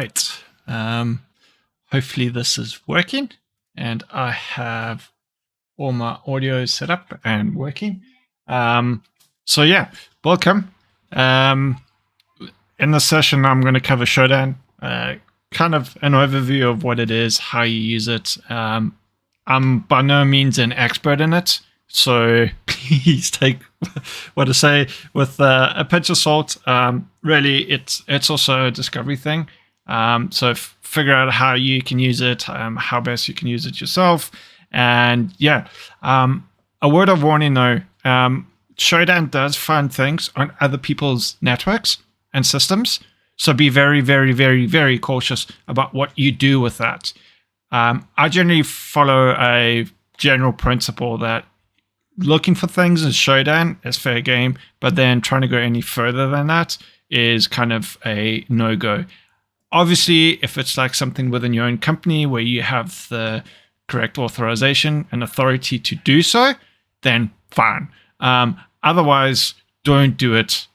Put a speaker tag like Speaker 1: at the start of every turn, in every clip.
Speaker 1: right. Hopefully this is working, and I have all my audio set up and working. So yeah, welcome. In this session, I'm going to cover Shodan, kind of an overview of what it is, how you use it. I'm by no means an expert in it, so please take what I say with a pinch of salt. Really, it's also a discovery thing. So figure out how you can use it, how best you can use it yourself. And yeah, a word of warning though, Shodan does find things on other people's networks and systems. So be very, very, very, very cautious about what you do with that. I generally follow a general principle that looking for things in Shodan is fair game, but then trying to go any further than that is kind of a no-go. Obviously, if it's like something within your own company where you have the correct authorization and authority to do so, then fine. Otherwise, don't do it.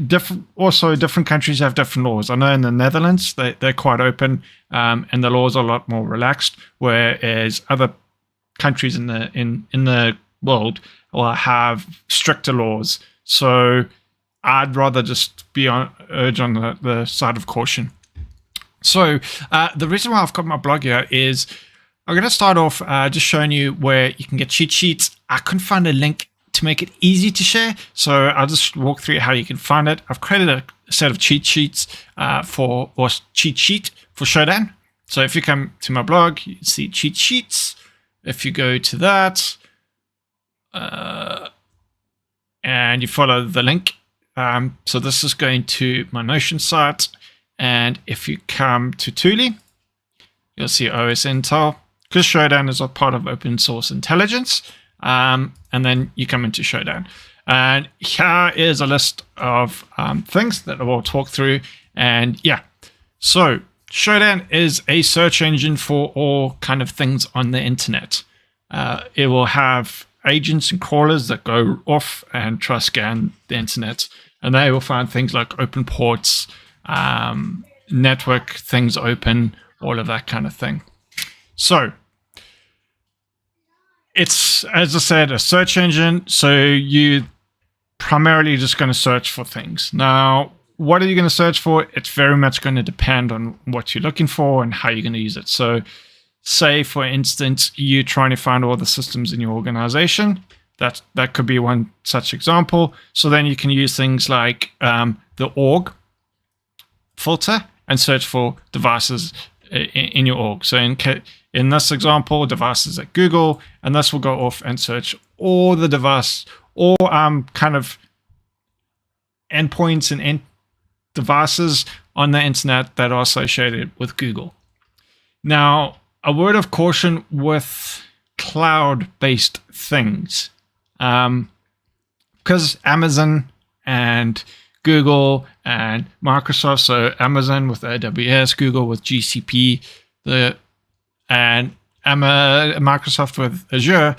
Speaker 1: Different countries have different laws. I know in the Netherlands, they're quite open, and the laws are a lot more relaxed, whereas other countries in the world will have stricter laws. So I'd rather just urge on the side of caution. So the reason why I've got my blog here is I'm going to start off just showing you where you can get cheat sheets. I couldn't find a link to make it easy to share, so I'll just walk through how you can find it. I've created a set of cheat sheets cheat sheet for Shodan. So if you come to my blog, you can see cheat sheets. If you go to that and you follow the link, so this is going to my Notion site, and if you come to Thule, you'll see OS Intel, because Shodan is a part of open source intelligence, and then you come into Shodan. And here is a list of things that I will talk through. And yeah, so Shodan is a search engine for all kind of things on the internet. It will have agents and crawlers that go off and try to scan the internet, and they will find things like open ports, network things open, all of that kind of thing. So it's, as I said, a search engine. So you primarily just going to search for things. Now, what are you going to search for? It's very much going to depend on what you're looking for and how you're going to use it. So say, for instance, you're trying to find all the systems in your organization. That could be one such example. So then you can use things like the org filter and search for devices in your org. So in this example, devices at Google, and this will go off and search all the kind of endpoints and devices on the internet that are associated with Google. Now, a word of caution with cloud-based things, because Amazon and Google and Microsoft, so Amazon with AWS, Google with GCP, and Microsoft with Azure,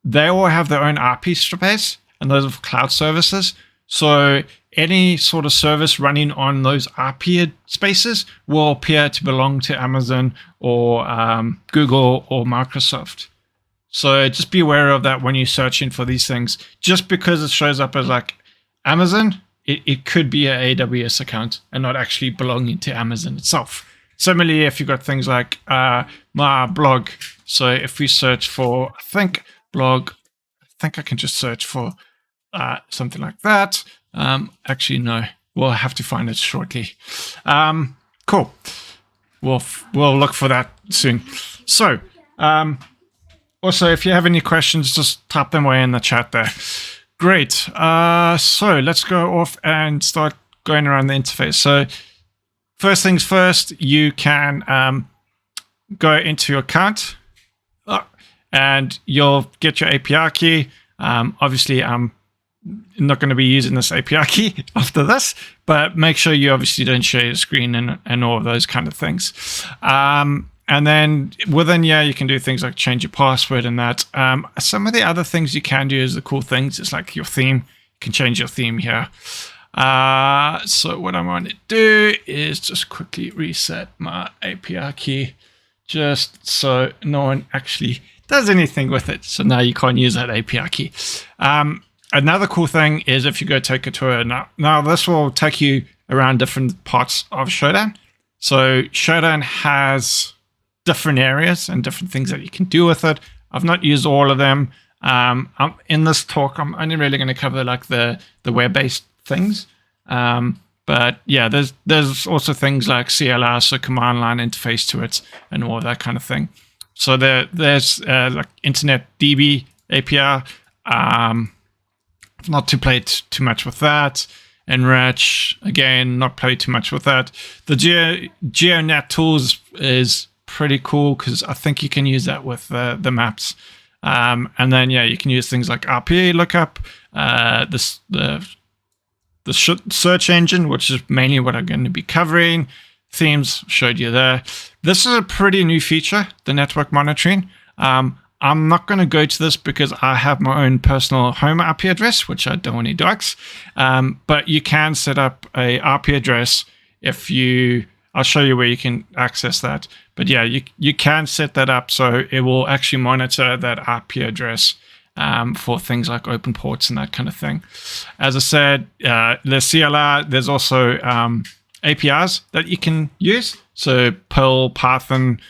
Speaker 1: they all have their own IP space, and those are cloud services. So any sort of service running on those IP spaces will appear to belong to Amazon or Google or Microsoft. So just be aware of that when you're searching for these things. Just because it shows up as like Amazon, it could be an AWS account and not actually belonging to Amazon itself. Similarly, if you've got things like my blog. So if we search for, blog, I think I can just search for something like that. Actually, no, we'll have to find it shortly. Cool. We'll look for that soon. So also, if you have any questions, just type them away in the chat there. Great. So let's go off and start going around the interface. So first things first, you can go into your account and you'll get your API key. Obviously, I'm not going to be using this API key after this, but make sure you obviously don't share your screen and all of those kind of things. And then within here, you can do things like change your password and that. Some of the other things you can do is the cool things. It's like your theme. You can change your theme here. So what I'm going to do is just quickly reset my API key just so no one actually does anything with it. So now you can't use that API key. Another cool thing is if you go take a tour, now this will take you around different parts of Shodan. So Shodan has different areas and different things that you can do with it. I've not used all of them. In this talk, I'm only really going to cover like the web-based things. But yeah, there's also things like CLR, so command line interface to it, and all that kind of thing. So there's like Internet DB API. Not to play too much with that. Enrich, again, not play too much with that. The GeoNet tools is pretty cool because I think you can use that with the maps. And then, yeah, you can use things like RPA lookup, the search engine, which is mainly what I'm going to be covering. Themes showed you there. This is a pretty new feature, the network monitoring. I'm not going to go to this because I have my own personal home IP address, which I don't want to dox. But you can set up a IP address if you. I'll show you where you can access that. But yeah, you can set that up so it will actually monitor that IP address for things like open ports and that kind of thing. As I said, the CLR, there's also APIs that you can use. So Perl, Python,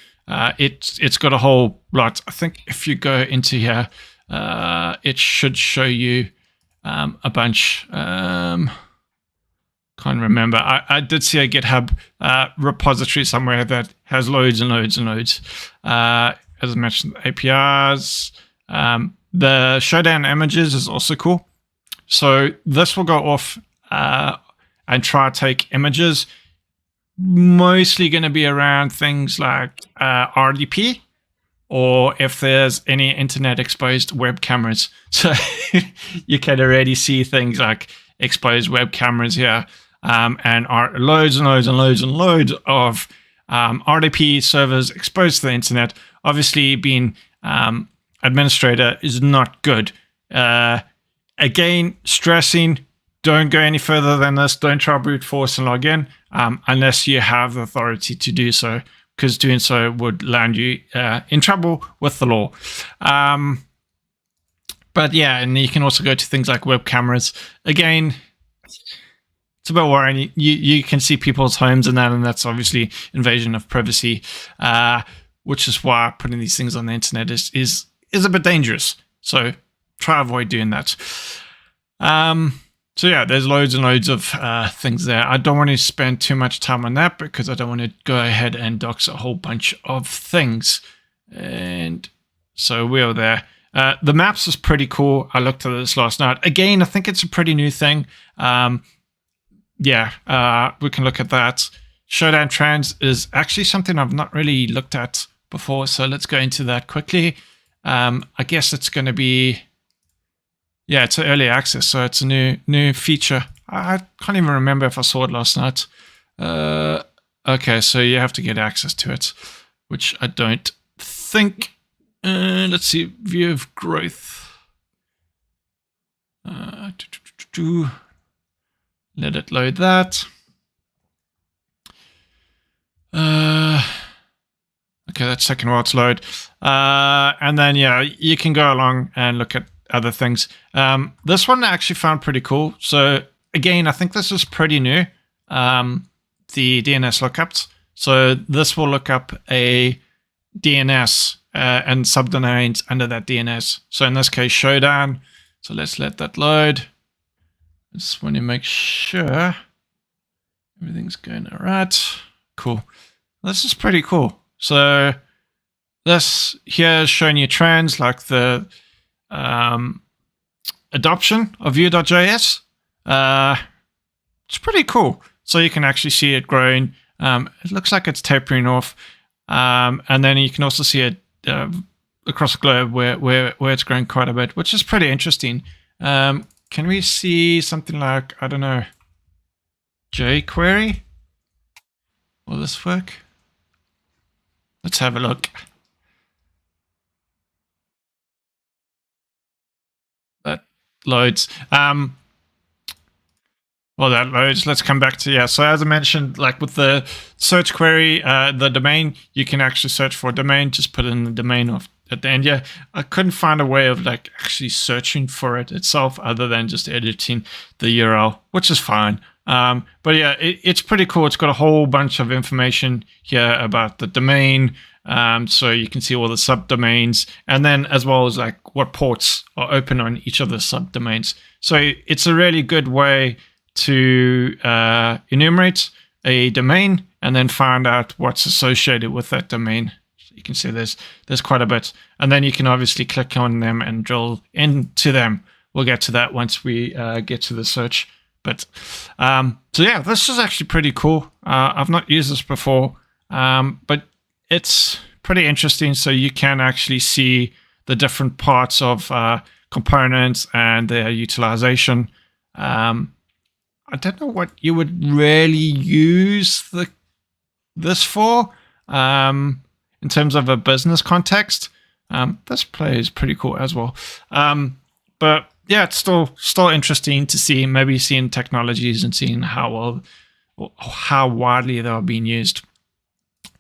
Speaker 1: it's got a whole lot. I think if you go into here, it should show you a bunch. Can't remember. I did see a GitHub repository somewhere that has loads and loads and loads. As I mentioned, APIs. The Shodan images is also cool. So this will go off and try to take images. Mostly going to be around things like RDP, or if there's any internet exposed web cameras. So you can already see things like exposed web cameras here, and loads and loads and loads and loads of RDP servers exposed to the internet. Obviously, being administrator is not good. Again, stressing, don't go any further than this. Don't try brute force and log in unless you have the authority to do so, because doing so would land you in trouble with the law. But yeah, and you can also go to things like web cameras. Again, it's a bit worrying. You can see people's homes and that's obviously invasion of privacy, which is why putting these things on the internet is a bit dangerous. So try avoid doing that. So yeah, there's loads and loads of things there. I don't want to spend too much time on that because I don't want to go ahead and dox a whole bunch of things. And so we are there. The maps is pretty cool. I looked at this last night. Again, I think it's a pretty new thing. We can look at that. Shodan Trans is actually something I've not really looked at before. So let's go into that quickly. I guess it's going to be... Yeah, it's an early access, so it's a new feature. I can't even remember if I saw it last night. Okay, so you have to get access to it, which I don't think. Let's see, view of growth. Let it load that. Okay, that's taking a while to load. And then, yeah, you can go along and look at other things. This one I actually found pretty cool. So again, I think this is pretty new. The DNS lookups. So this will look up a DNS and subdomains under that DNS. So in this case, Shodan. So let's let that load. I just want to make sure everything's going all right. Cool. This is pretty cool. So this here is showing you trends like the adoption of Vue.js. It's pretty cool. So you can actually see it growing. It looks like it's tapering off. And then you can also see it across the globe where it's growing quite a bit, which is pretty interesting. Can we see something like, I don't know, jQuery? Will this work? Let's have a look. That loads. Well, that loads. Let's come back to, yeah. So as I mentioned, like with the search query, the domain, you can actually search for a domain, just put in the domain of at the end. Yeah, I couldn't find a way of like actually searching for it itself other than just editing the URL, which is fine. But yeah, it's pretty cool. It's got a whole bunch of information here about the domain. So you can see all the subdomains, and then as well as like what ports are open on each of the subdomains. So it's a really good way to enumerate a domain and then find out what's associated with that domain. So you can see there's quite a bit, and then you can obviously click on them and drill into them. We'll get to that once we get to the search. But so yeah, this is actually pretty cool. I've not used this before, but it's pretty interesting. So you can actually see the different parts of components and their utilization. I don't know what you would really use this for in terms of a business context. This play is pretty cool as well. But yeah, it's still interesting to see, maybe seeing technologies and seeing how widely they are being used.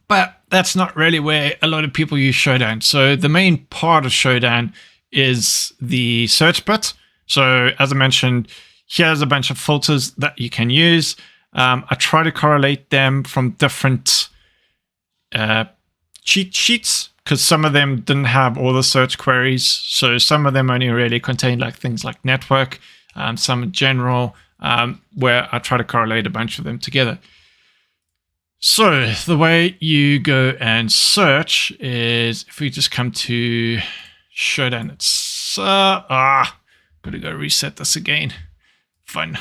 Speaker 1: But that's not really where a lot of people use Shodan. So the main part of Shodan is the search bit. So as I mentioned, here's a bunch of filters that you can use. I try to correlate them from different cheat sheets because some of them didn't have all the search queries. So some of them only really contain like things like network, some general, where I try to correlate a bunch of them together. So the way you go and search is if we just come to Shodan, it's gotta go reset this again. Fun.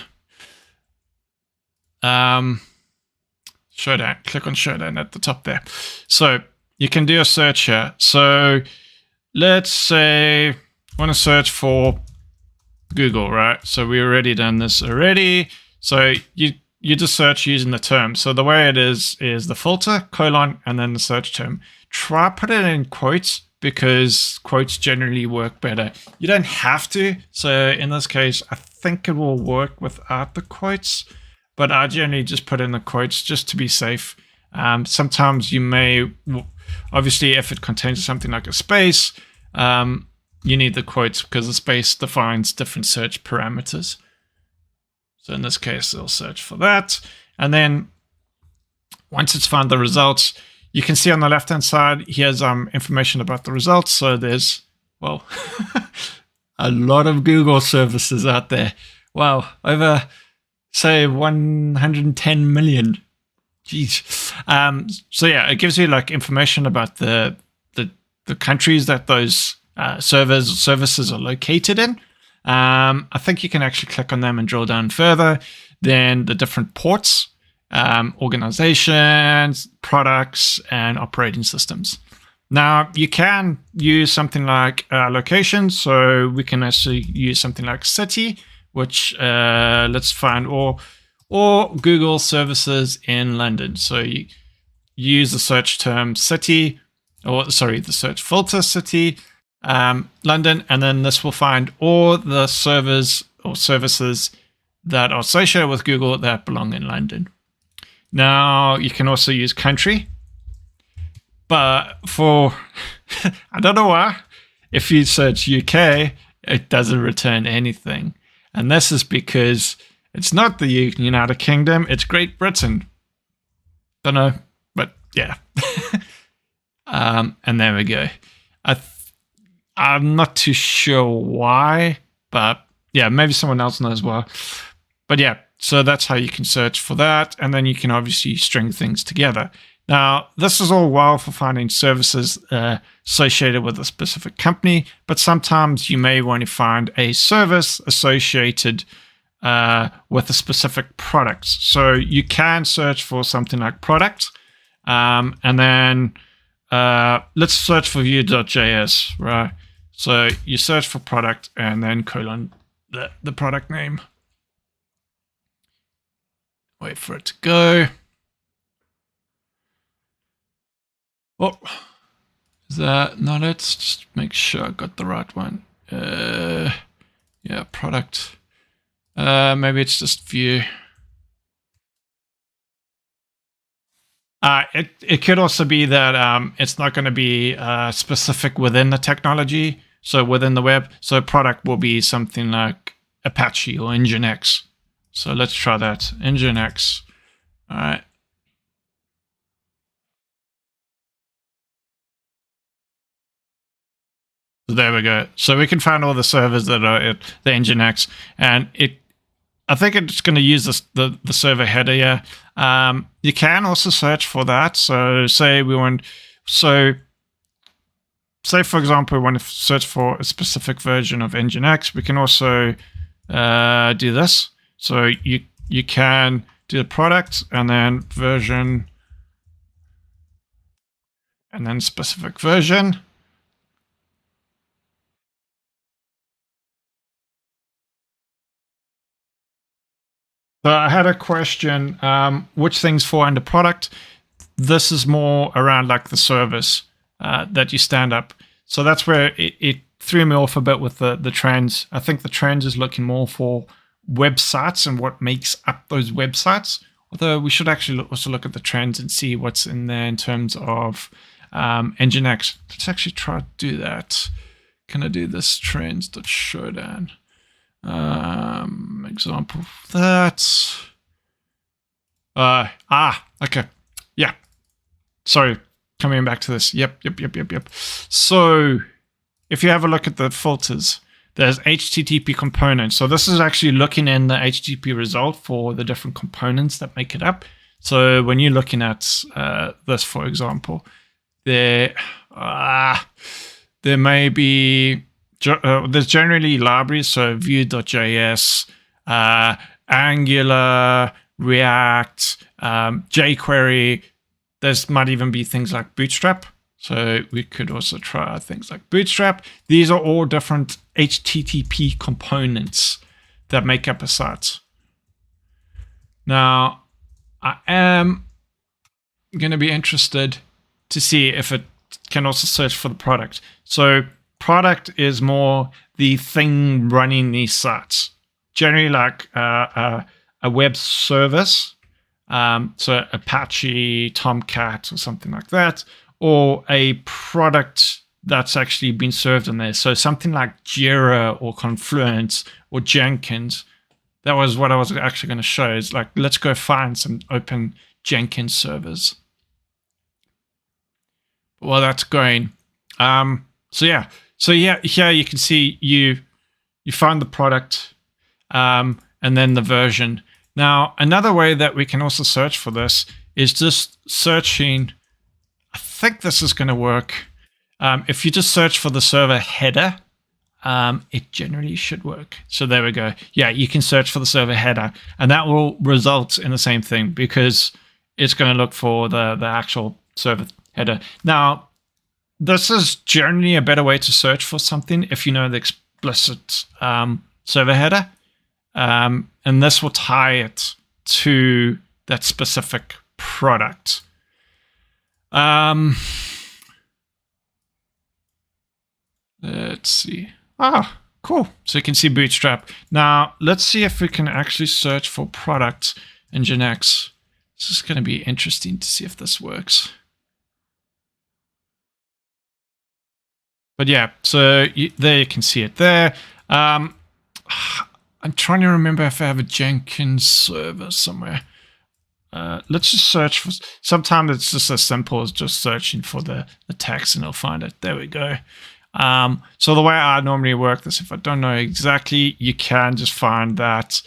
Speaker 1: Shodan, click on Shodan at the top there. So you can do a search here. So let's say I want to search for Google, right? So we already done this already. So you just search using the term. So the way it is the filter, colon, and then the search term. Try put it in quotes because quotes generally work better. You don't have to. So in this case, I think it will work without the quotes, but I generally just put in the quotes just to be safe. Sometimes you may, obviously if it contains something like a space, you need the quotes because the space defines different search parameters. So in this case, it'll search for that. And then once it's found the results, you can see on the left-hand side, here's information about the results. So there's, well, a lot of Google services out there. Wow, over, say, 110 million. Jeez. So yeah, it gives you like information about the countries that those services are located in. I think you can actually click on them and drill down further. Then the different ports, organizations, products, and operating systems. Now, you can use something like location. So we can actually use something like city, which let's find, or Google services in London. So you use the search term city, or sorry, the search filter city, London, and then this will find all the servers or services that are associated with Google that belong in London. Now, you can also use country, but for, I don't know why, if you search UK, it doesn't return anything. And this is because it's not the United Kingdom, it's Great Britain. Don't know, but yeah. And there we go. I'm not too sure why, but yeah, maybe someone else knows why. But yeah, so that's how you can search for that. And then you can obviously string things together. Now, this is all well for finding services associated with a specific company, but sometimes you may want to find a service associated with a specific product. So you can search for something like product, and then let's search for view.js, right? So you search for product and then colon the product name. Wait for it to go. Oh, is that, no, let's just make sure I got the right one. Yeah, product. Maybe it's just view. It could also be that it's not going to be specific within the technology, so within the web. So product will be something like Apache or Nginx. So let's try that. Nginx. All right. So there we go. So we can find all the servers that are at the Nginx, and I think it's going to use the server header here. You can also search for that. So say for example, we want to search for a specific version of Nginx. We can also do this. So you can do the product and then version and then specific version. So I had a question, which things fall under product? This is more around like the service that you stand up. So that's where it threw me off a bit with the trends. I think the trends is looking more for websites and what makes up those websites. Although we should actually also look at the trends and see what's in there in terms of Nginx. Let's actually try to do that. Can I do this trends.shodan? Example of that. Okay. Yeah. Sorry. Coming back to this. Yep. So if you have a look at the filters, there's HTTP components. So this is actually looking in the HTTP result for the different components that make it up. So when you're looking at this, for example, there may be there's generally libraries, so Vue.js, Angular, React, jQuery. There's might even be things like Bootstrap. So we could also try things like Bootstrap. These are all different HTTP components that make up a site. Now, I am going to be interested to see if it can also search for the product. So product is more the thing running these sites. Generally like a web service, so Apache, Tomcat, or something like that, or a product that's actually been served in there. So something like Jira or Confluence or Jenkins. That was what I was actually going to show. Is like, let's go find some open Jenkins servers. Well, that's going. So yeah, here you can see you find the product and then the version. Now, another way that we can also search for this is just searching. I think this is going to work. If you just search for the server header, it generally should work. So there we go. Yeah, you can search for the server header, and that will result in the same thing because it's going to look for the actual server header. Now, this is generally a better way to search for something if you know the explicit server header. And this will tie it to that specific product. Let's see. Ah, cool. So you can see Bootstrap. Now, let's see if we can actually search for product in Nginx. This is going to be interesting to see if this works. But yeah, so there you can see it there. I'm trying to remember if I have a Jenkins server somewhere. Let's just search for. Sometimes it's just as simple as just searching for the text and it'll find it. There we go. So the way I normally work this, if I don't know exactly, you can just find that.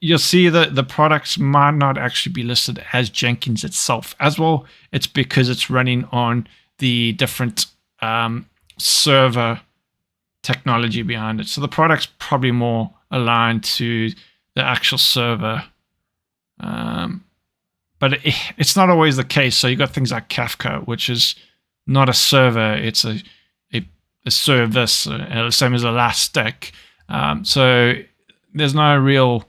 Speaker 1: You'll see that the products might not actually be listed as Jenkins itself as well. It's because it's running on the different server technology behind it. So the product's probably more aligned to the actual server. But it's not always the case. So you got things like Kafka, which is not a server. It's a service, same as Elastic. So there's no real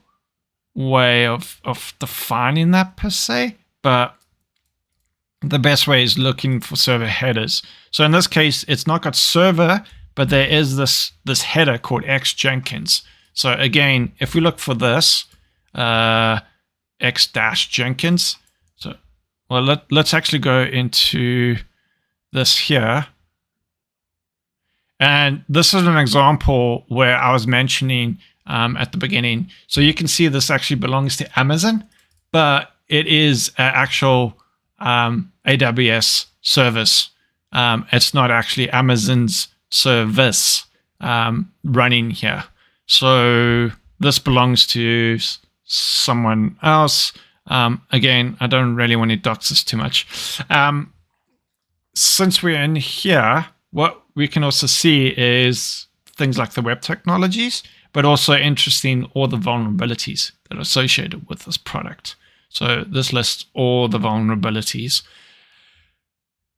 Speaker 1: way of defining that per se, but the best way is looking for server headers. So in this case, it's not got server, but there is this header called x-jenkins. So again, if we look for this, x-jenkins, so well, let's actually go into this here. And this is an example where I was mentioning at the beginning. So you can see this actually belongs to Amazon, but it is an actual AWS service. It's not actually Amazon's service running here. So this belongs to someone else. Again, I don't really want to dox this too much. Since we're in here, what we can also see is things like the web technologies, but also interesting all the vulnerabilities that are associated with this product. So this lists all the vulnerabilities,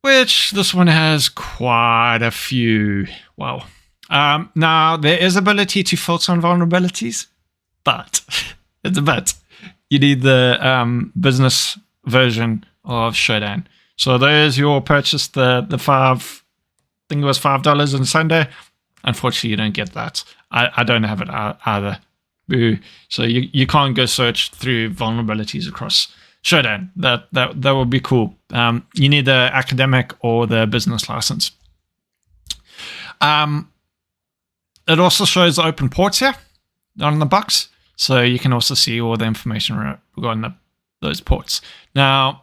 Speaker 1: which this one has quite a few. Wow. Now, there is ability to filter on vulnerabilities, but it's a but. You need the business version of Shodan. So those who all purchased the $5, I think it was $5 on Sunday. Unfortunately, you don't get that. I don't have it either. Boo. So you can't go search through vulnerabilities across Shodan. That would be cool. You need the academic or the business license. It also shows the open ports here on the box. So you can also see all the information regarding those ports. Now,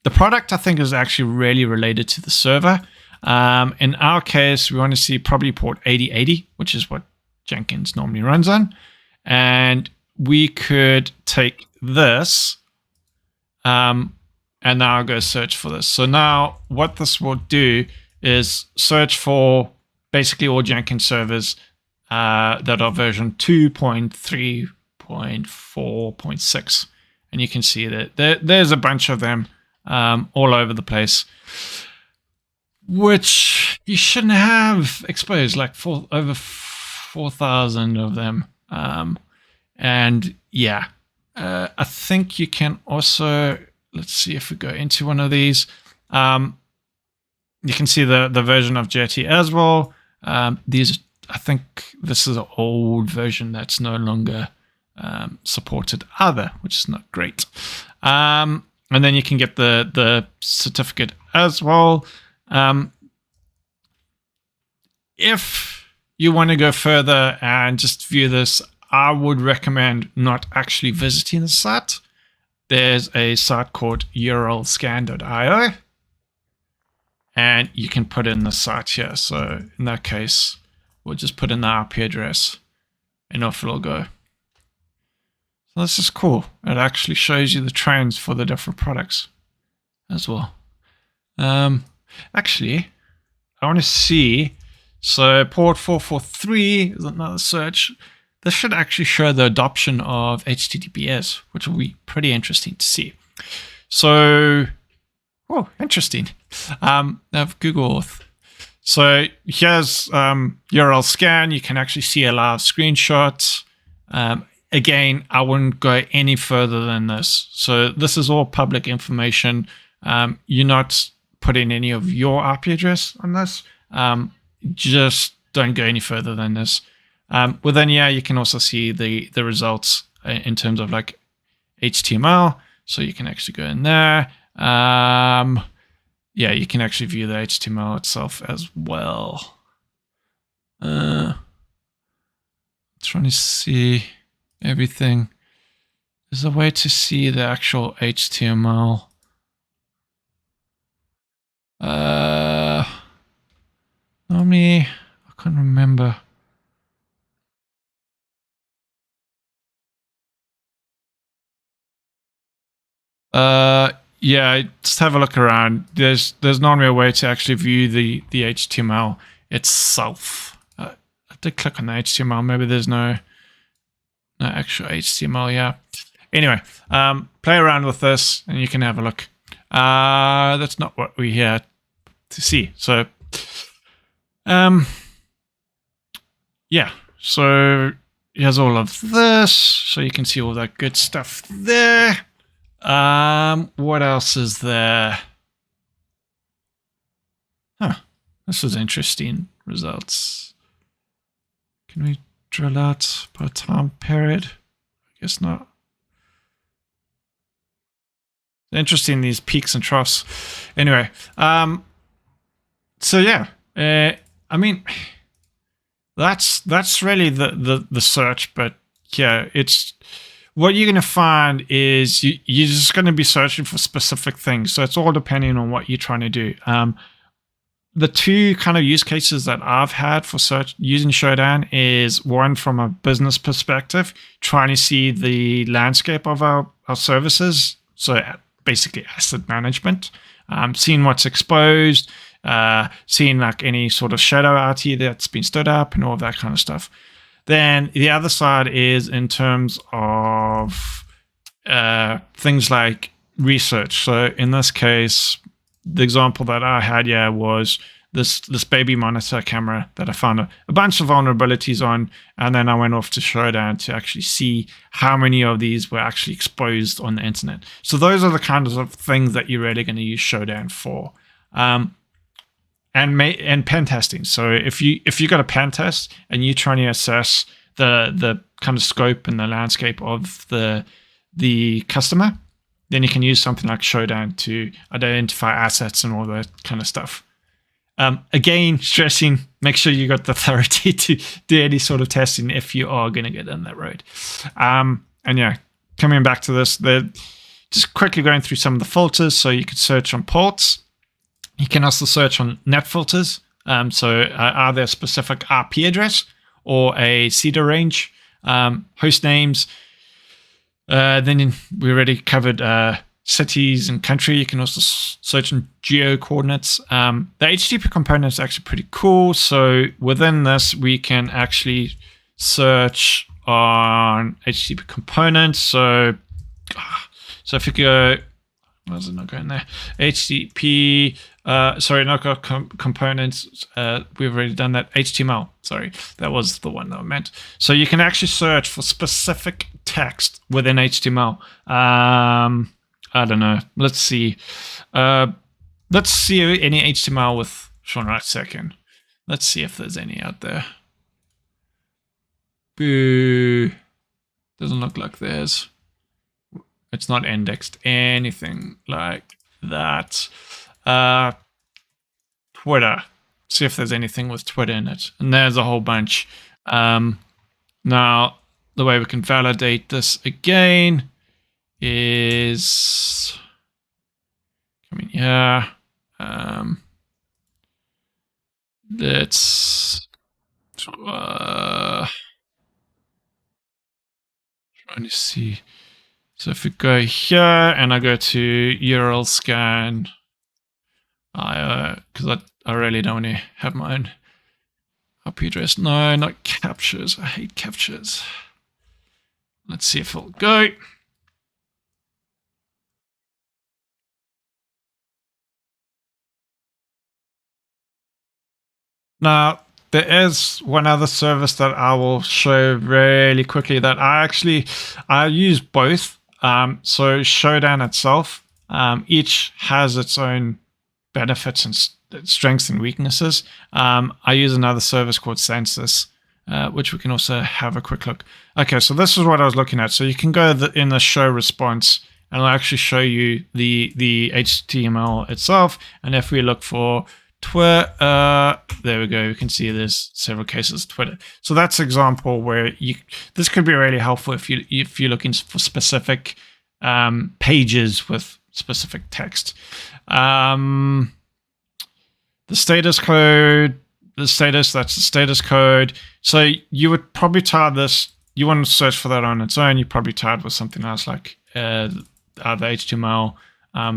Speaker 1: the product, I think, is actually really related to the server. In our case, we want to see probably port 8080, which is what Jenkins normally runs on. And we could take this and now go search for this. So now what this will do is search for basically all Jenkins servers that are version 2.3.4.6. And you can see that there's a bunch of them all over the place, which you shouldn't have exposed, like over 4,000 of them. And yeah, I think you can also, let's see if we go into one of these. You can see the version of Jetty as well. These, I think this is an old version that's no longer supported either, which is not great. And then you can get the certificate as well. If you want to go further and just view this, I would recommend not actually visiting the site. There's a site called urlscan.io, and you can put in the site here. So in that case, we'll just put in the IP address and off it'll go. So this is cool. It actually shows you the trends for the different products as well. Actually, I want to see. So port 443 is another search. This should actually show the adoption of HTTPS, which will be pretty interesting to see. So, oh, interesting. I have Google Auth. So here's URL scan. You can actually see a live screenshot. Again, I wouldn't go any further than this. So this is all public information. You're not putting any of your IP address on this. Just don't go any further than this. Within here, you can also see the results in terms of like HTML. So you can actually go in there. Yeah, you can actually view the HTML itself as well. Trying to see everything. There's a way to see the actual HTML. Normally, I can't remember. Yeah, just have a look around. There's normally a way to actually view the HTML itself. I did click on the HTML. Maybe there's no actual HTML. Yeah. Anyway, play around with this, and you can have a look. That's not what we're here to see. So, yeah. So here's all of this. So you can see all that good stuff there. What else is there? Huh. This is interesting results. Can we drill out per time period? I guess not. interesting, these peaks and troughs. Anyway, so yeah, I mean, that's really the search. But yeah, it's what you're going to find is you're just going to be searching for specific things. So it's all depending on what you're trying to do. The two kind of use cases that I've had for search using Shodan is one from a business perspective, trying to see the landscape of our services. So basically asset management, seeing what's exposed, seeing like any sort of shadow IT that's been stood up and all of that kind of stuff. Then the other side is in terms of things like research. So in this case, the example that I had was this baby monitor camera that I found a bunch of vulnerabilities on, and then I went off to Shodan to actually see how many of these were actually exposed on the internet. So those are the kinds of things that you're really going to use Shodan for, and pen testing. So if you got a pen test and you're trying to assess the kind of scope and the landscape of the customer, then you can use something like Shodan to identify assets and all that kind of stuff. Again, stressing, make sure you got the authority to do any sort of testing if you are going to get on that road. And yeah, coming back to this, just quickly going through some of the filters. So you can search on ports. You can also search on net filters. So are there a specific IP address or a CEDAR range, host names. Then we already covered cities and country. You can also search on geo coordinates. The HTTP component is actually pretty cool. So within this, we can actually search on HTTP components. So if you go, why is it not going there? HTTP, not components. We've already done that. HTML. Sorry, that was the one that I meant. So you can actually search for specific text within HTML. I don't know. Let's see. Let's see any HTML with Sean right second. Let's see if there's any out there. Boo. Doesn't look like there's. It's not indexed. Anything like that. Twitter. See if there's anything with Twitter in it. And there's a whole bunch. Now, the way we can validate this again is coming here. Let's trying to see. So if we go here and I go to URL scan, because I really don't want to have my own IP address. No, not captures. I hate captures. Let's see if it'll go. Now, there is one other service that I will show really quickly that I use both. So Shodan itself, each has its own benefits and strengths and weaknesses. I use another service called Census, which we can also have a quick look. Okay, so this is what I was looking at. So you can go in the show response, and I'll actually show you the HTML itself. And if we look for Twitter, there we go. You can see there's several cases of Twitter. So that's an example where this could be really helpful if you're looking for specific pages with specific text. The status code, that's the status code. So you would probably tie this. You want to search for that on its own. You probably tie it with something else like the HTML.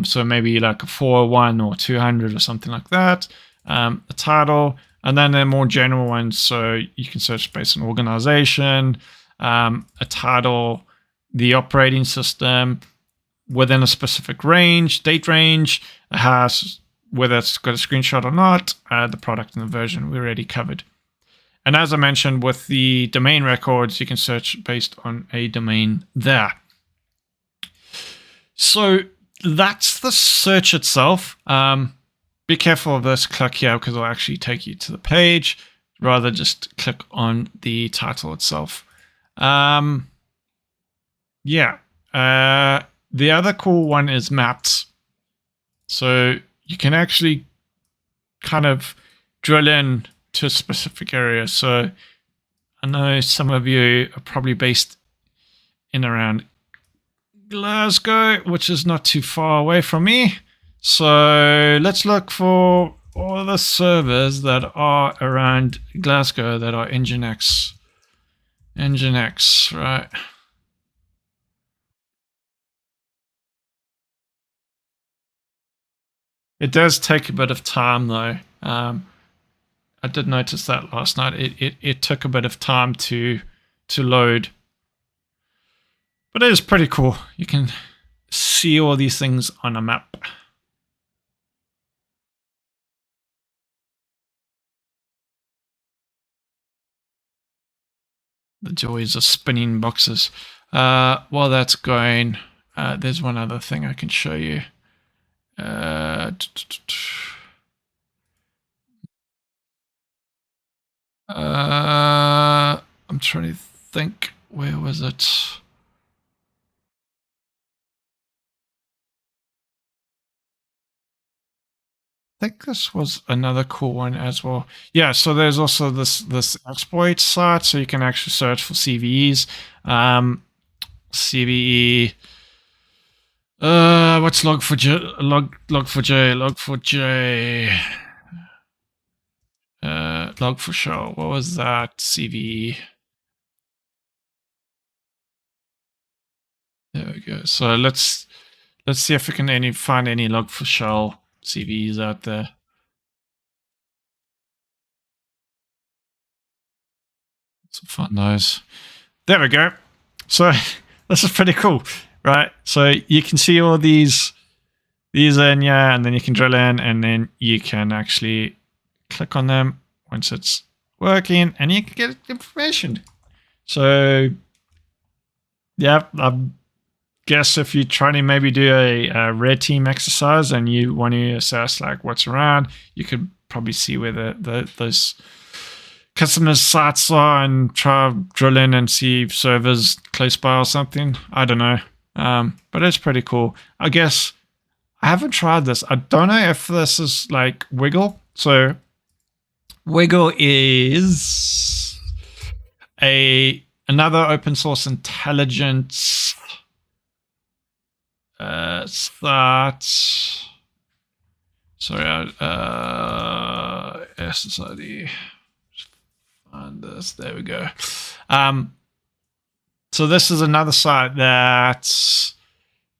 Speaker 1: So maybe like a 401 or 200 or something like that. A title, and then there are more general ones. So you can search based on organization, a title, the operating system within a specific range, date range, has whether it's got a screenshot or not, the product and the version we already covered. And as I mentioned, with the domain records, you can search based on a domain there. So that's the search itself. Be careful of this. Click here because it'll actually take you to the page. Rather just click on the title itself. the other cool one is maps. So you can actually kind of drill in to a specific area. So I know some of you are probably based in around Glasgow, which is not too far away from me. So let's look for all the servers that are around Glasgow that are Nginx. Nginx, right? It does take a bit of time though. I did notice that last night. It took a bit of time to load, but it is pretty cool. You can see all these things on a map. The joys of spinning boxes. While that's going, there's one other thing I can show you. I'm trying to think. Where was it? I think this was another cool one as well. Yeah, so there's also this exploit site, so you can actually search for CVEs. CVE. What's log4j? Log4j. Log4j. Log4shell. What was that? CVE. There we go. So let's see if we can find any log4shell CVEs out there. Let's find those. There we go. So this is pretty cool, right? So you can see all these in, yeah, and then you can drill in, and then you can actually click on them once it's working, and you can get information. So yeah, I guess if you're trying to maybe do a red team exercise and you want to assess like what's around, you could probably see where those customers' sites are and try drill in and see if servers close by or something. I don't know, but it's pretty cool. I guess I haven't tried this. I don't know if this is like Wiggle. So Wiggle is another open source intelligence site. Sorry, SSID. Find this. There we go. So this is another site that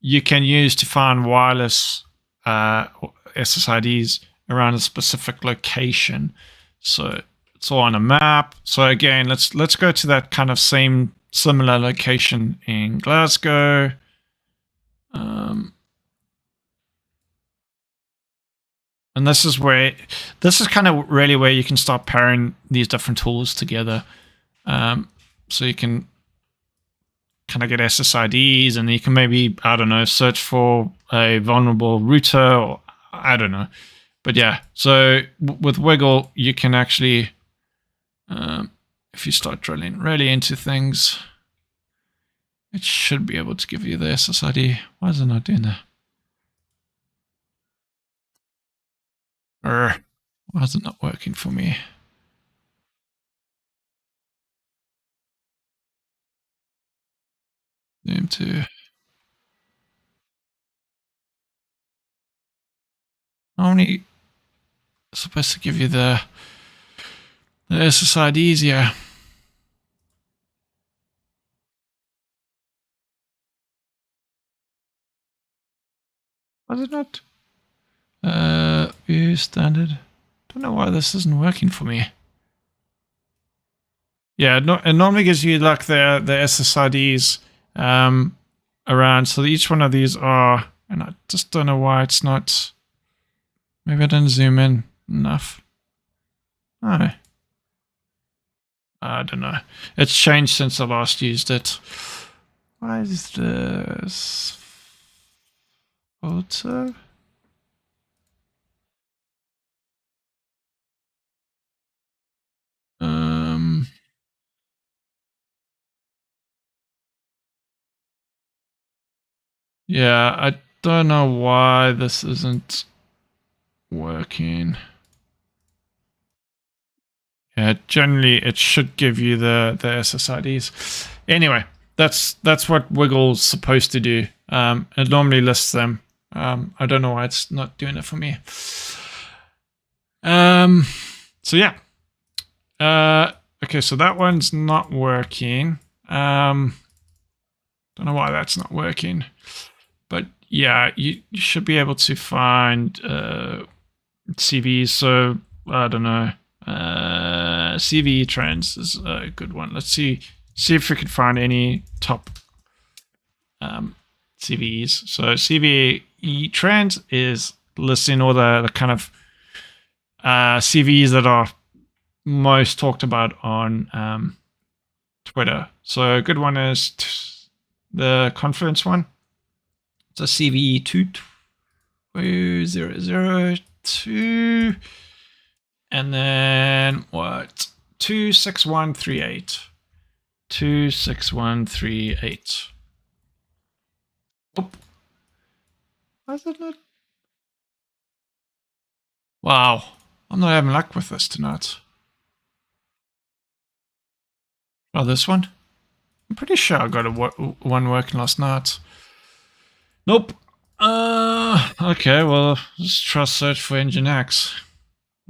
Speaker 1: you can use to find wireless SSIDs around a specific location. So it's all on a map. So again, let's go to that kind of similar location in Glasgow. And this is kind of really where you can start pairing these different tools together. So you can kind of get SSIDs, and you can maybe, I don't know, search for a vulnerable router, or I don't know. But yeah, so with Wiggle, you can actually, if you start drilling really into things, it should be able to give you the SSID. Why is it not doing that? Why is it not working for me? Zoom to only supposed to give you the SSIDs, yeah. Was it not? View standard. Don't know why this isn't working for me. Yeah, it normally gives you like the SSIDs around. So each one of these are, and I just don't know why it's not. Maybe I didn't zoom in enough. Oh, I don't know. It's changed since I last used it. Why is this photo? Yeah, I don't know why this isn't working. Yeah, generally it should give you the SSIDs. Anyway, that's what Wiggle's supposed to do. It normally lists them. I don't know why it's not doing it for me. So yeah. Okay, so that one's not working. Don't know why that's not working. But yeah, you should be able to find CVs. So I don't know. CVE trends is a good one. Let's see if we can find any top CVEs. So CVE trends is listing all the kind of CVEs that are most talked about on Twitter. So a good one is the conference one. It's a CVE 2002. And then what? 26138. 26138. Oh, why is it not? Wow. I'm not having luck with this tonight. Oh, this one? I'm pretty sure I got one working last night. Nope. Okay, well, let's try search for Nginx.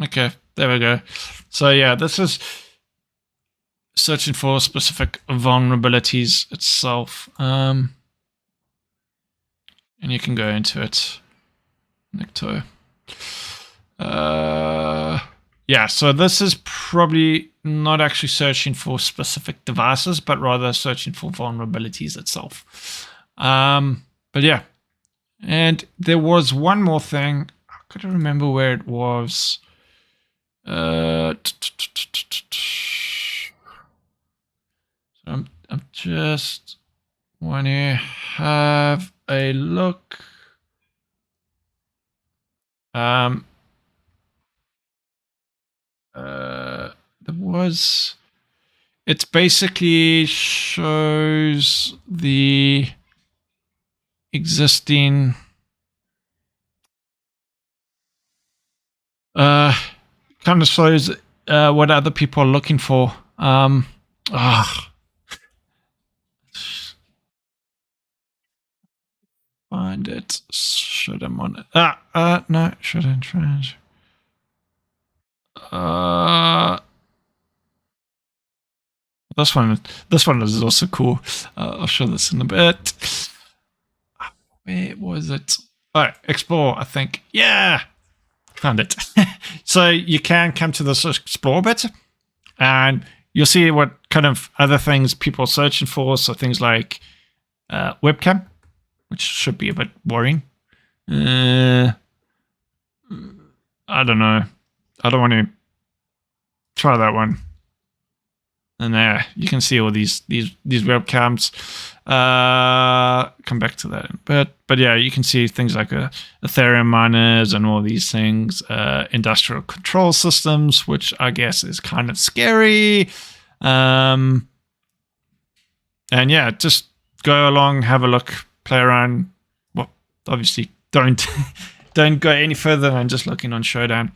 Speaker 1: Okay, there we go. So yeah, this is searching for specific vulnerabilities itself. And you can go into it. Necto. Yeah, so this is probably not actually searching for specific devices, but rather searching for vulnerabilities itself. But yeah, and there was one more thing. I couldn't remember where it was. I'm just want to have a look. There was. It basically shows the existing kind of shows what other people are looking for. Find it. Should I on it? No, shouldn't trans. This one is also cool. I'll show this in a bit. Where was it? Oh, explore, I think. Yeah, found it. So you can come to this explore bit, and you'll see what kind of other things people are searching for. So things like webcam, which should be a bit boring. I don't know. I don't want to try that one. And there you can see all these webcams. Come back to that, but yeah, you can see things like Ethereum miners and all these things, industrial control systems, which I guess is kind of scary. And yeah, just go along, have a look, play around. Well, obviously don't go any further than just looking on Shodan.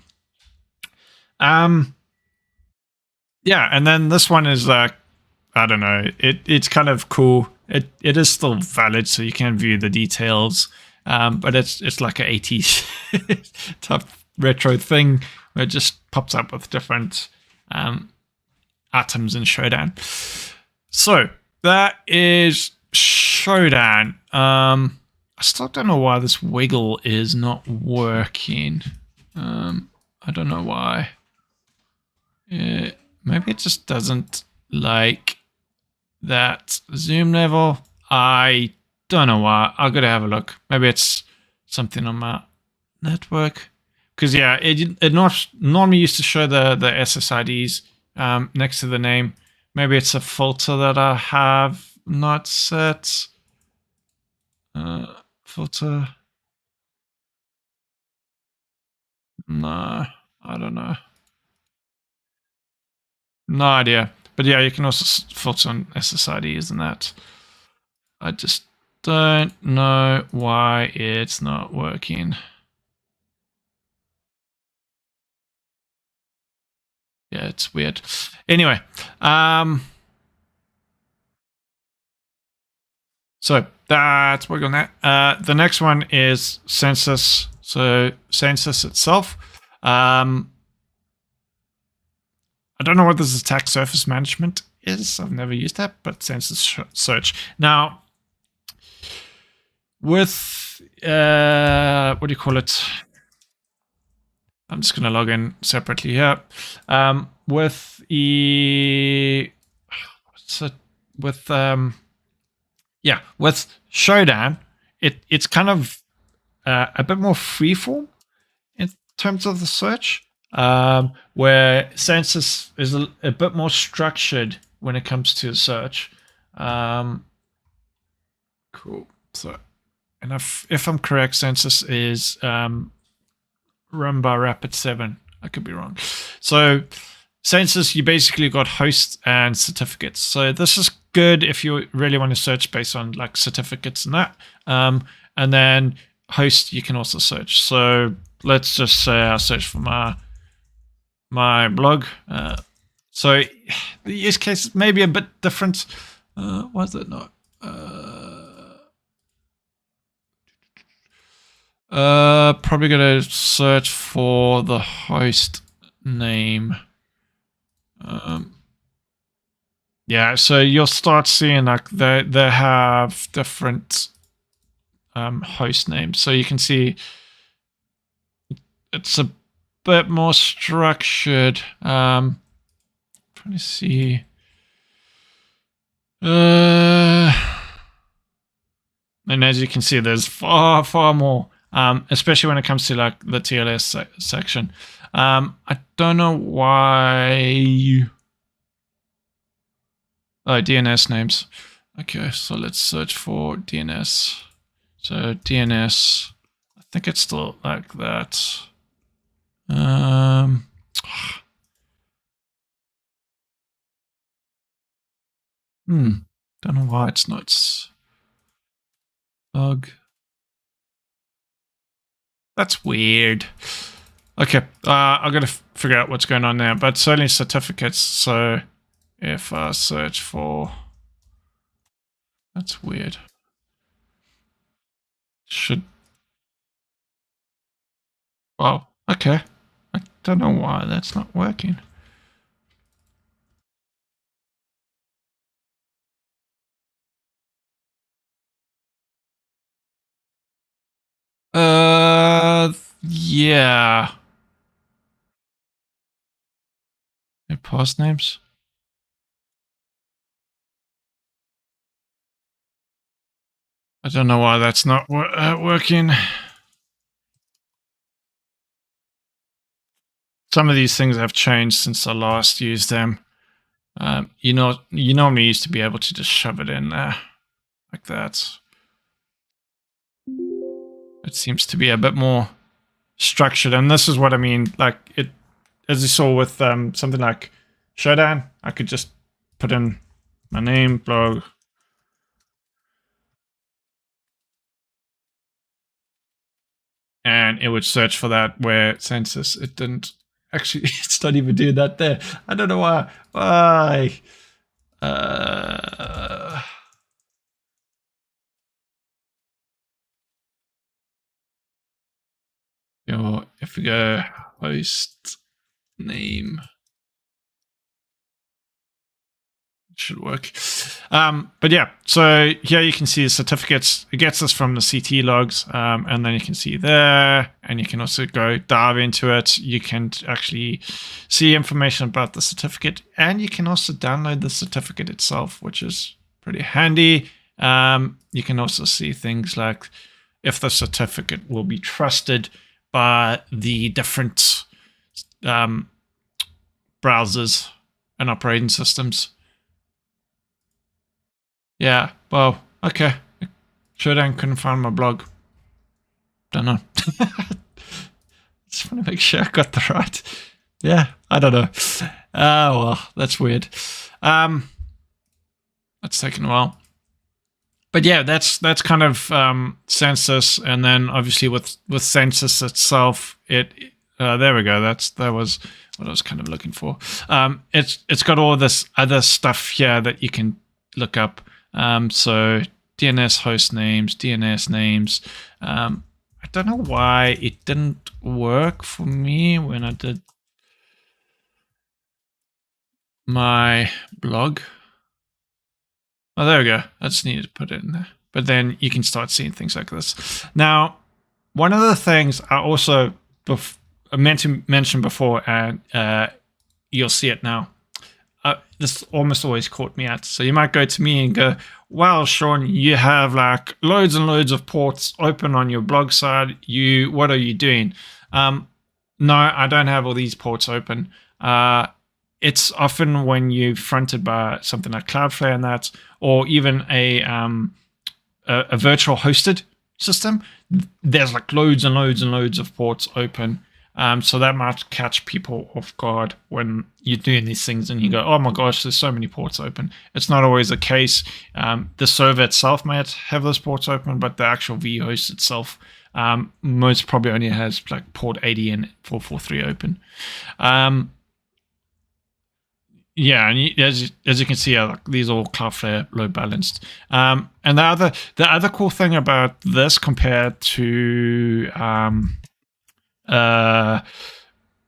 Speaker 1: Yeah, and then this one is like, I don't know, it's kind of cool. It is still valid, so you can view the details, but it's like an 80s type retro thing where it just pops up with different items in Shodan. So that is Shodan. I still don't know why this wiggle is not working. I don't know why. Maybe it just doesn't like that zoom level. I don't know why. I've got to have a look. Maybe it's something on my network. Because yeah, it not normally used to show the SSIDs next to the name. Maybe it's a filter that I have not set. Filter. No, I don't know. No idea. But yeah, you can also filter on SSIDs and that. I just don't know why it's not working. Yeah, it's weird. Anyway, so that's working on that. The next one is census. So census itself. I don't know what this attack surface management is. I've never used that, but census search. Now, with what do you call it? I'm just going to log in separately here. With with Shodan, it's kind of a bit more freeform in terms of the search, where census is a bit more structured when it comes to search. Cool. So, and if I'm correct, census is run by Rapid7. I could be wrong. So census, you basically got hosts and certificates. So this is good if you really want to search based on like certificates and that. And then host, you can also search. So let's just say I search for my blog. So the use case may be a bit different. Why is it not? Probably gonna search for the host name. Yeah, so you'll start seeing like they have different host names. So you can see it's a bit more structured. Trying to see. And as you can see, there's far more. Especially when it comes to like the TLS section. I don't know why. Oh, DNS names. Okay, so let's search for DNS. So DNS, I think it's still like that. Don't know why it's not. Bug. That's weird. Okay, I've got to figure out what's going on there, but certainly certificates. So if I search for, that's weird. Wow, okay. I don't know why that's not working. Yeah. Past names? I don't know why that's not working. Some of these things have changed since I last used them. You normally used to be able to just shove it in there like that. It seems to be a bit more structured, and this is what I mean. Like it, as you saw with something like Shodan, I could just put in my name, blog, and it would search for that. Where census, it didn't actually. It's not even doing that there. I don't know why. Why? If we go host name, it should work. But yeah, so here you can see the certificates. It gets us from the CT logs, and then you can see there, and you can also go dive into it. You can actually see information about the certificate, and you can also download the certificate itself, which is pretty handy. You can also see things like if the certificate will be trusted by the different browsers and operating systems. Yeah, well, okay. Shodan couldn't find my blog. Don't know. Just want to make sure I got the right. Yeah, I don't know. Well, that's weird. That's taken a while. but yeah, that's kind of census, and then obviously with census itself, there we go. That was what I was kind of looking for. It's got all this other stuff here that you can look up. So DNS host names, DNS names. I don't know why it didn't work for me when I did my blog. Oh, there we go. I just needed to put it in there. But then you can start seeing things like this. Now, one of the things I also meant to mention before, and you'll see it now. This almost always caught me out. So you might go to me and go, "Well, Sean, you have like loads and loads of ports open on your blog side. What are you doing?" No, I don't have all these ports open. It's often when you're fronted by something like Cloudflare and that, or even a virtual hosted system, there's like loads and loads and loads of ports open. So that might catch people off guard when you're doing these things and you go, "Oh my gosh, there's so many ports open." It's not always the case. The server itself might have those ports open, but the actual vhost itself most probably only has like port 80 and 443 open. Yeah, and as you can see, like, these are all Cloudflare load balanced. And the other cool thing about this compared to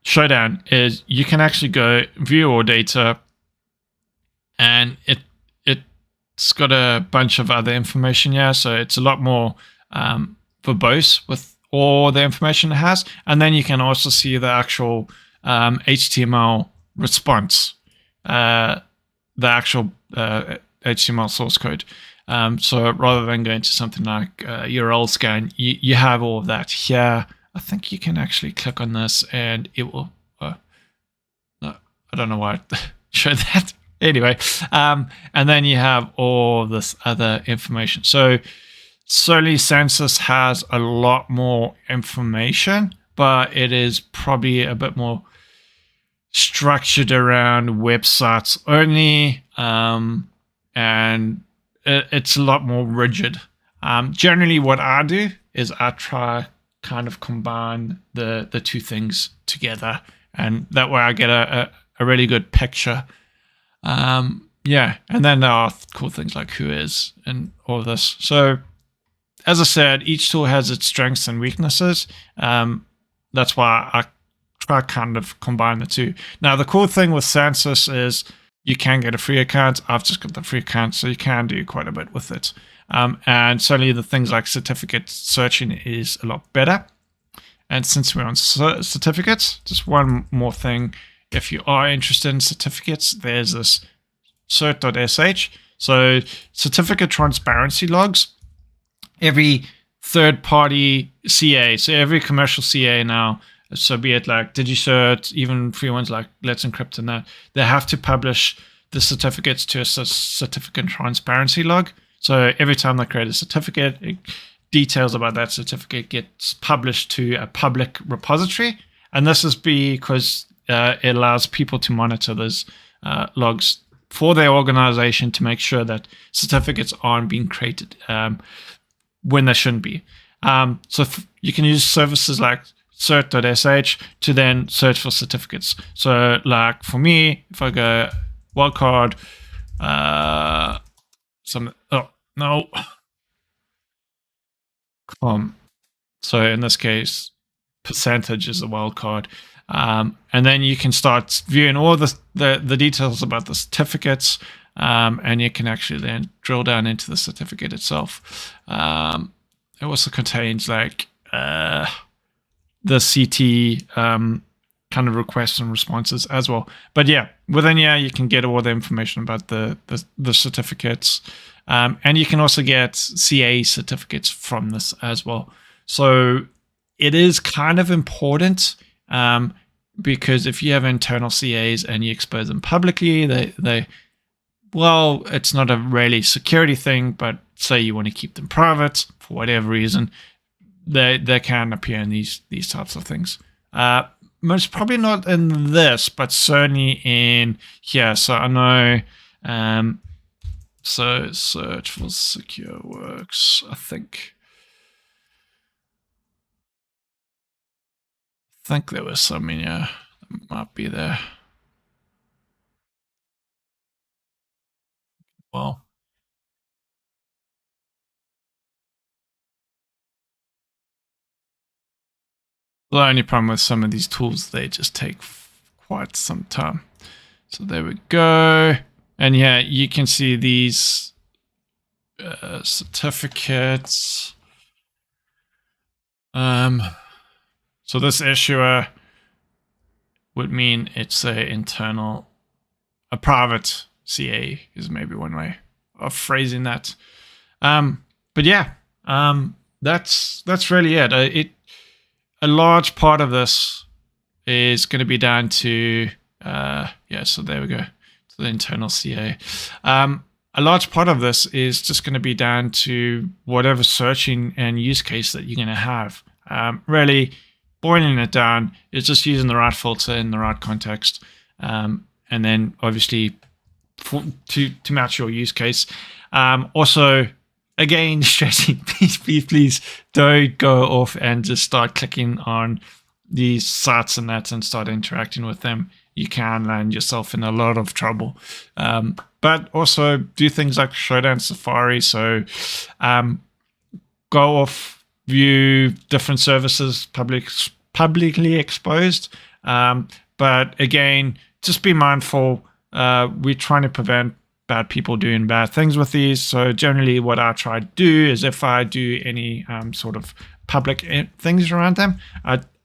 Speaker 1: Shodan is you can actually go view all data, and it's got a bunch of other information here, so it's a lot more verbose with all the information it has. And then you can also see the actual HTML response. The actual HTML source code. So rather than going to something like URL scan, you have all of that here. I think you can actually click on this and it will. No, I don't know why I showed that. Anyway, and then you have all this other information. So certainly Census has a lot more information, but it is probably a bit more structured around websites only, and it's a lot more rigid. Generally what I do is I try kind of combine the two things together, and that way I get a really good picture. Yeah, and then there are cool things like Whois and all of this. So as I said, each tool has its strengths and weaknesses. That's why I try kind of combine the two. Now, the cool thing with Census is you can get a free account. I've just got the free account, so you can do quite a bit with it. And certainly the things like certificate searching is a lot better. And since we're on certificates, just one more thing. If you are interested in certificates, there's this cert.sh. So certificate transparency logs. Every third-party CA, so every commercial CA now, so be it like DigiCert, even free ones like Let's Encrypt and that, they have to publish the certificates to a certificate transparency log. So every time they create a certificate, details about that certificate gets published to a public repository. And this is because it allows people to monitor those logs for their organization to make sure that certificates aren't being created when they shouldn't be. So you can use services like cert.sh to then search for certificates. So like for me, if I go wildcard, so in this case, percentage is the wildcard. And then you can start viewing all the details about the certificates, and you can actually then drill down into the certificate itself. It also contains like the CT kind of requests and responses as well. But yeah, within here you can get all the information about the certificates, and you can also get CA certificates from this as well. So it is kind of important, because if you have internal CAs and you expose them publicly, well, it's not a really security thing, but say you want to keep them private for whatever reason, they can appear in these types of things. Most probably not in this, but certainly in here. So I know So search for secure works. I think there was some in here that might be there. Well, the only problem with some of these tools, they just take quite some time. So there we go. And yeah, you can see these certificates. So this issuer would mean it's a private CA is maybe one way of phrasing that. But yeah, that's really it. A large part of this is going to be down to so there we go, to the internal CA. A large part of this is just going to be down to whatever searching and use case that you're going to have. Really boiling it down is just using the right filter in the right context, and then obviously to match your use case. Also, again, stressing, please don't go off and just start clicking on these sites and that and start interacting with them. You can land yourself in a lot of trouble. But also do things like Shodan Safari. So go off, view different services publicly exposed. But again, just be mindful. We're trying to prevent bad people doing bad things with these. So generally what I try to do is if I do any sort of public things around them,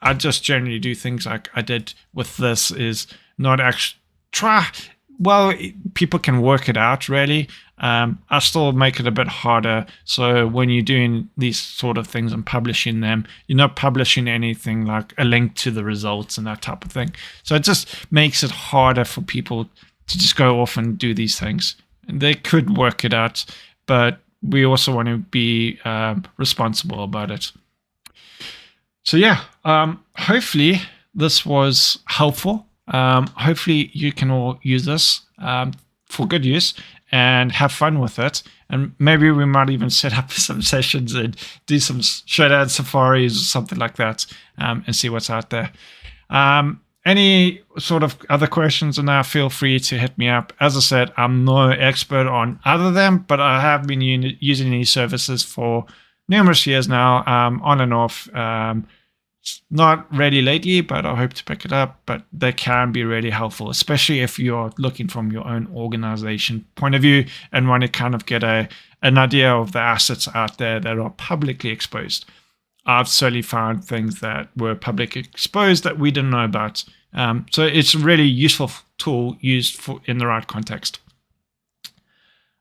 Speaker 1: I just generally do things like I did with this, is not actually people can work it out really. I still make it a bit harder. So when you're doing these sort of things and publishing them, you're not publishing anything like a link to the results and that type of thing. So it just makes it harder for people to just go off and do these things. And they could work it out, but we also want to be responsible about it. So yeah, hopefully this was helpful. Hopefully you can all use this for good use and have fun with it. And maybe we might even set up some sessions and do some Shodan safaris or something like that, and see what's out there. Any sort of other questions on that, feel free to hit me up. As I said, I'm no expert on other than, but I have been using these services for numerous years now, on and off. Not really lately, but I hope to pick it up. But they can be really helpful, especially if you're looking from your own organization point of view and want to kind of get an idea of the assets out there that are publicly exposed. I've certainly found things that were publicly exposed that we didn't know about. So it's a really useful tool used in the right context.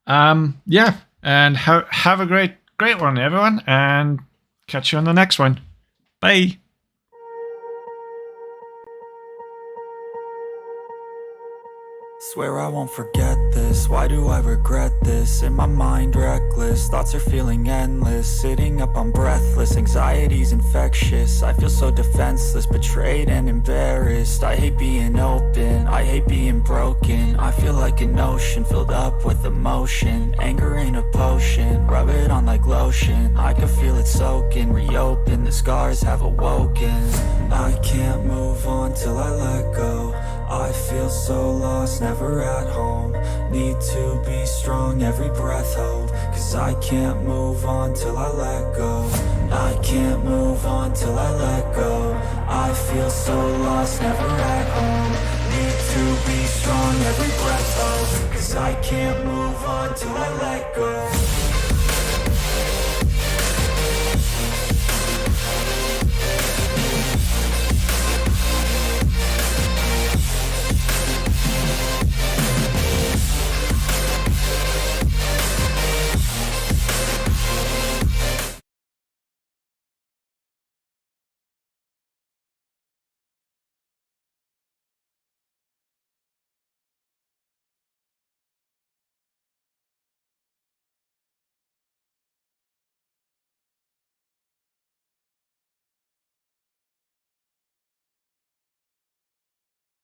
Speaker 1: Yeah, and have a great one, everyone, and catch you on the next one. Bye.
Speaker 2: Swear I won't forget this, why do I regret this? In my mind reckless, thoughts are feeling endless. Sitting up, I'm breathless, anxiety's infectious. I feel so defenseless, betrayed and embarrassed. I hate being open, I hate being broken. I feel like an ocean filled up with emotion. Anger ain't a potion, rub it on like lotion. I can feel it soaking, reopen, the scars have awoken. I can't move on till I let go. I feel so lost, never at home. Need to be strong, every breath hold. Cause I can't move on till I let go. I can't move on till I let go. I feel so lost, never at home. Need to be strong, every breath hold. Cause I can't move on till I let go.